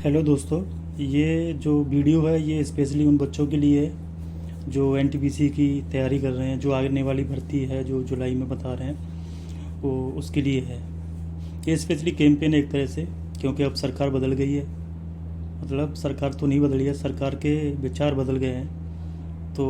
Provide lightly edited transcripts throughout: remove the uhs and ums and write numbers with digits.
Hello दोस्तों, ये जो वीडियो है ये स्पेशली उन बच्चों के लिए है जो एनटीपीसी की तैयारी कर रहे हैं। जो आने वाली भर्ती है जो जुलाई में बता रहे हैं वो उसके लिए है। ये स्पेशली कैंपेन है एक तरह से, क्योंकि अब सरकार बदल गई है। मतलब सरकार तो नहीं बदली है, सरकार के विचार बदल गए हैं। तो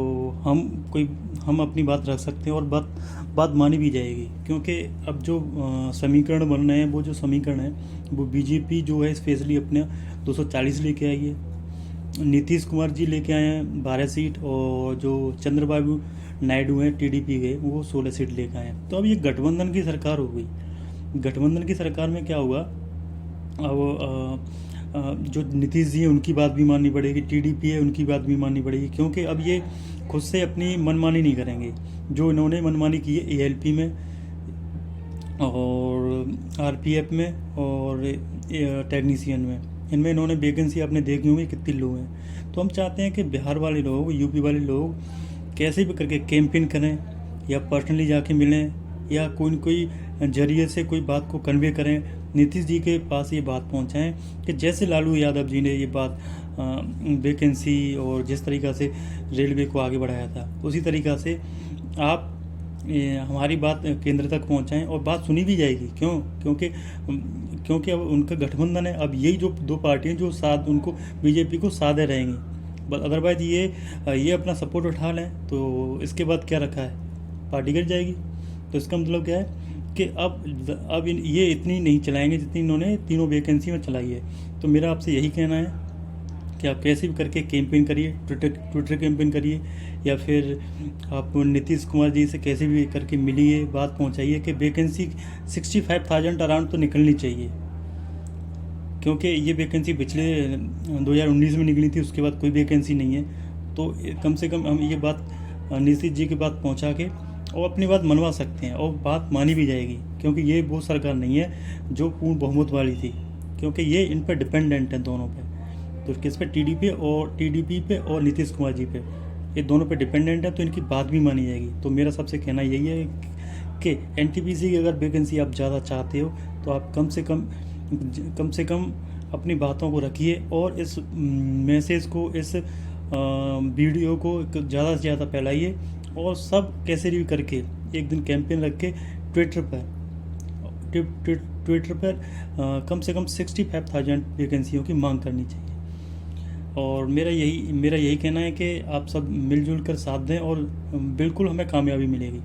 हम अपनी बात रख सकते हैं और बात बात मानी भी जाएगी, क्योंकि अब जो समीकरण बन रहे हैं, वो जो समीकरण है वो बीजेपी जो है स्पेशली अपने 240 लेके आई है। नीतीश कुमार जी लेके आए हैं 12 सीट, और जो चंद्रबाबू नायडू हैं टीडीपी के, वो 16 सीट लेके आए हैं। तो अब ये गठबंधन की सरकार हो गई। गठबंधन की सरकार में क्या हुआ, अब जो नीतीश जी हैं उनकी बात भी माननी पड़ेगी, टीडीपी है उनकी बात भी माननी पड़ेगी, क्योंकि अब ये खुद से अपनी मनमानी नहीं करेंगे। जो इन्होंने मनमानी की है एएलपी में और आरपीएफ में और टेक्नीशियन में, इनमें इन्होंने वैकेंसी आपने देखी होंगी कितनी लो हैं। तो हम चाहते हैं कि बिहार वाले लोग, यूपी वाले लोग कैसे भी करके कैंपेन करें, या पर्सनली जाके मिलें, या कोई न कोई जरिए से कोई बात को कन्वे करें, नीतीश जी के पास ये बात पहुंचाएं कि जैसे लालू यादव जी ने ये बात वैकेंसी और जिस तरीक़ा से रेलवे को आगे बढ़ाया था, उसी तरीक़ा से आप हमारी बात केंद्र तक पहुंचाएं और बात सुनी भी जाएगी। क्यों? क्योंकि अब उनका गठबंधन है। अब यही जो दो पार्टियां जो साथ उनको बीजेपी को साधे रहेंगी, बट अदरवाइज ये अपना सपोर्ट उठा लें तो इसके बाद क्या रखा है, पार्टी गिर जाएगी। तो इसका मतलब क्या है कि अब ये इतनी नहीं चलाएंगे जितनी इन्होंने तीनों वैकेंसी में चलाई है। तो मेरा आपसे यही कहना है कि आप कैसे भी करके कैंपेन करिए, ट्विटर कैंपेन करिए, या फिर आप नीतीश कुमार जी से कैसे भी करके मिलिए, बात पहुंचाइए कि वैकेंसी 65,000 अराउंड तो निकलनी चाहिए। क्योंकि ये वैकेंसी पिछले 2019 में निकली थी, उसके बाद कोई वैकेंसी नहीं है। तो कम से कम हम ये बात नीतीश जी की बात पहुंचा के और अपनी बात मनवा सकते हैं, और बात मानी भी जाएगी। क्योंकि ये वो सरकार नहीं है जो पूर्ण बहुमत वाली थी, क्योंकि ये इन पर डिपेंडेंट है दोनों पे। तो किस पे, टीडीपी पे और नीतीश कुमार जी पे, ये दोनों पे डिपेंडेंट है। तो इनकी बात भी मानी जाएगी। तो मेरा सबसे कहना यही है कि एनटीपीसी की अगर वैकेंसी आप ज़्यादा चाहते हो तो आप कम से कम अपनी बातों को रखिए, और इस मैसेज को, इस वीडियो को ज़्यादा से ज़्यादा फैलाइए, और सब कैसे भी करके एक दिन कैंपेन रख के ट्विटर पर कम से कम 65,000 वैकेंसियों की मांग करनी चाहिए। और मेरा यही कहना है कि आप सब मिलजुल कर साथ दें, और बिल्कुल हमें कामयाबी मिलेगी।